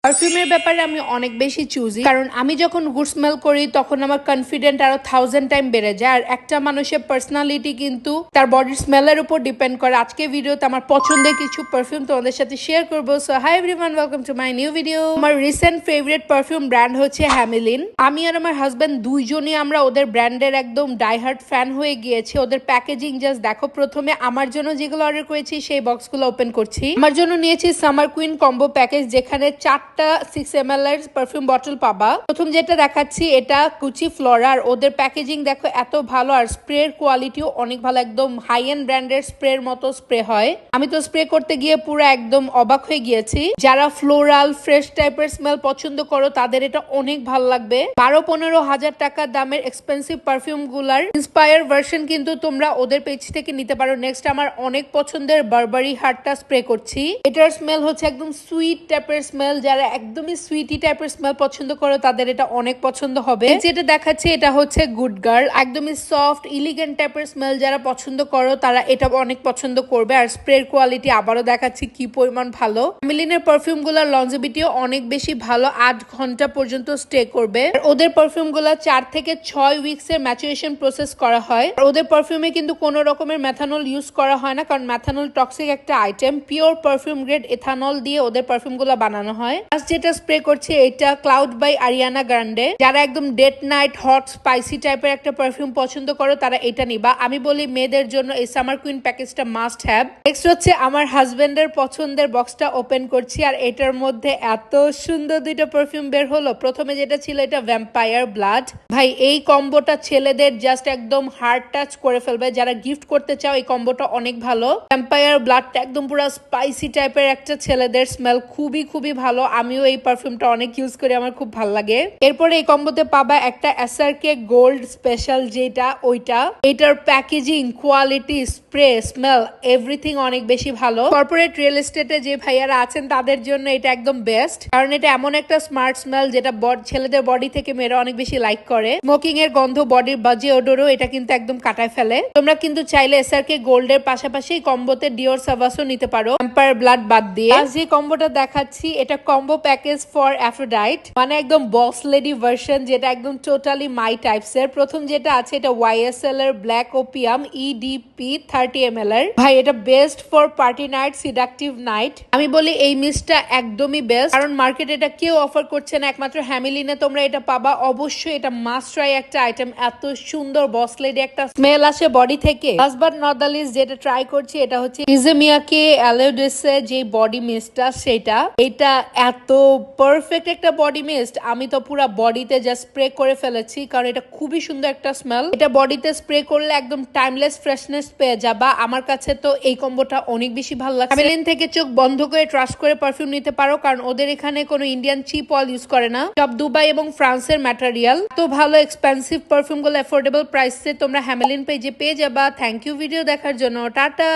পারফিউমের ব্যাপারে আমি অনেক বেশি চুজি, কারণ আমি যখন গুড স্মেল করি তখন আমার কনফিডেন্ট আরো 1000 টাইম বেড়ে যায়। আর একটা মানুষের পার্সোনালিটি কিন্তু তার বডির স্মেলের উপর ডিপেন্ড করে। আজকে ভিডিওতে আমার পছন্দের কিছু পারফিউম তোমাদের সাথে শেয়ার করবো। So hi everyone, welcome to my new video. আমার রিসেন্ট ফেভারিট পারফিউম ব্র্যান্ড হচ্ছে হ্যামিলিন। আমি আর আমার হাজব্যান্ড দুইজনই আমরা ওদের ব্র্যান্ডের একদম ডাইহার্ট ফ্যান হয়ে গিয়েছি। ওদের প্যাকেজিং জাস্ট দেখো। প্রথমে আমার জন্য যেগুলো অর্ডার করেছি সেই বক্সগুলো ওপেন করছি। আমার জন্য নিয়েছি সামার কুইন কম্বো প্যাকেজ, যেখানে 4টা 6 ml এর পারফিউম বটল পাবা। প্রথম যেটা দেখাচ্ছি এটা গুচি ফ্লোরা। আর ওদের প্যাকেজিং দেখো এত ভালো, আর স্প্রের কোয়ালিটিও অনেক ভালো। একদম হাই এন্ড ব্র্যান্ডের স্প্রের মতো স্প্রে হয়। আমি তো স্প্রে করতে গিয়ে পুরো একদম অবাক হয়ে গিয়েছি। যারা ফ্লোরাল ফ্রেশ টাইপের স্মেল পছন্দ করো তাদের এটা অনেক ভালো লাগবে। 12-15 হাজার টাকা দামের এক্সপেন্সিভ পারফিউম গুলার ইন্সপায়ার ভার্সন কিন্তু তোমরা ওদের পেজ থেকে নিতে পারো। নেক্সট আমার অনেক পছন্দের বারবারি হার্টটা স্প্রে করছি। এটার স্মেল হচ্ছে একদম সুইট টাইপের স্মেল। যারা একদমই সুইটি টাইপের স্মেল পছন্দ করো তাদের এটা অনেক পছন্দ হবে। যেটা দেখাচ্ছি এটা হচ্ছে গুড গার্ল, একদমই সফট ইলিগেন্ট টাইপের স্মেল। যারা পছন্দ করো তারা এটা অনেক পছন্দ করবে। আর স্প্রের কোয়ালিটি আবারও দেখাচ্ছি কি পরিমাণ ভালো। হ্যামিলিনের পারফিউম গুলার লঞ্জিভিটিও অনেক বেশি ভালো, 8 ঘন্টা পর্যন্ত স্টে করবে। ওদের পারফিউম গুলা 4 থেকে 6 উইকস এর ম্যাচুরেশন প্রসেস করা হয়। ওদের পারফিউমে কিন্তু কোনো রকমের মেথানল ইউজ করা হয় না, কারণ মেথানল টক্সিক একটা item. Pure perfume grade ethanol দিয়ে ওদের পারফিউম গুলা বানানো হয়। যেটা স্প্রে করছে এটা ক্লাউড বাই আরিয়ানা গ্রান্ডে। যারা একদম ডেট নাইট হট স্পাইসি টাইপের একটা পারফিউম পছন্দ করো তারা এটা নিবা। আমি বলি মেয়েদের জন্য এই সামার কুইন প্যাকেজটা মাস্ট হ্যাভ। নেক্সট হচ্ছে আমার হাজবেন্ডের পছন্দের বক্সটা ওপেন করছি। আর এটার মধ্যে এত সুন্দর দুইটা পারফিউম বের হলো। প্রথমে যেটা ছিল এটা ভ্যাম্পায়ার ব্লাড। ভাই এই কম্বোটা ছেলেদের জাস্ট একদম হার্ট টাচ করে ফেলবে। যারা গিফট করতে চাও এই কম্বোটা অনেক ভালো। ভ্যাম্পায়ার ব্লাডটা একদম পুরো স্পাইসি টাইপের একটা ছেলেদের স্মেল, খুবই খুবই ভালো। আমিও এই পারফিউমটা অনেক ইউজ করি, আমার খুব ভালো লাগে। এরপরে এই কম্বোতে পাবা একটা এসআরকে গোল্ড স্পেশাল, যেটা ওইটা। এটার packaging quality spray smell everything অনেক বেশি ভালো। কর্পোরেট রিয়েল এস্টেটে যে ভাইয়ারা আছেন তাদের জন্য এটা একদম বেস্ট, কারণ এটা এমন একটা স্মার্ট স্মেল যেটা ছেলেদের বডি থেকে মেয়েরা অনেক বেশি লাইক করে। স্মোকিং এর গন্ধ, বডির বাজে ওডোরও এটা কিন্তু একদম কাটায় ফেলে। তোমরা কিন্তু চাইলে এসআরকে গোল্ড এর পাশাপাশি কম্বোতে ডিওর সাভাসও নিতে পারো, ভ্যাম্পায়ার ব্লাড বাদ দিয়ে। যে কম্বোটা দেখাচ্ছি এটা কম্বো প্যাকেজ ফর অ্যাফ্রোডাইট, মানে একদম বস লেডি ভার্সন, যেটা একদম টোটালি মাই টাইপস এর। প্রথম যেটা আছে এটা ওয়াইএসএল এর ব্ল্যাক ওপিয়াম ইডিপি 30 ml এর। ভাই এটা best for party night, সিডাকটিভ night. আমি বলি এই মিস্টটা একদমই বেস্ট, কারণ মার্কেটে এটা কেউ অফার করছে না, একমাত্র হ্যামিলিনে তোমরা এটা পাবা। অবশ্যই এটা মাস্ট ট্রাই একটা আইটেম। এত সুন্দর বস লেডি একটা স্মেল আসে বডি থেকে। Last but not the least যেটা ট্রাই করছি এটা হচ্ছে ইজেমিয়াকে অ্যালোডেসে যে বডি মিস্টটা, সেটা এটা এত পারফেক্ট একটা বডি মিস্ট। আমি তো পুরো বডিতে জাস্ট স্প্রে করে ফেলেছি, কারণ এটা খুবই সুন্দর একটা স্মেল। এটা বডিতে স্প্রে করলে একদম টাইমলেস ফ্রেশনেস পেয়ে যাবা। আমার কাছে তো এই কম্বোটা অনেক বেশি ভালো লাগছে। হ্যামিলিন থেকে চোখ বন্ধ করে ট্রাস্ট করে পারফিউম নিতে পারো, কারণ ওদের এখানে কোনো ইন্ডিয়ান চিপ অয়েল ইউজ করে না, সব দুবাই এবং ফ্রান্সের ম্যাটেরিয়াল। তো ভালো এক্সপেন্সিভ পারফিউম গুলো অ্যাফোর্ডেবল প্রাইসে তোমরা হ্যামিলিন পেজে পেয়ে যাবা। থ্যাংক ইউ ভিডিও দেখার জন্য। টাটা।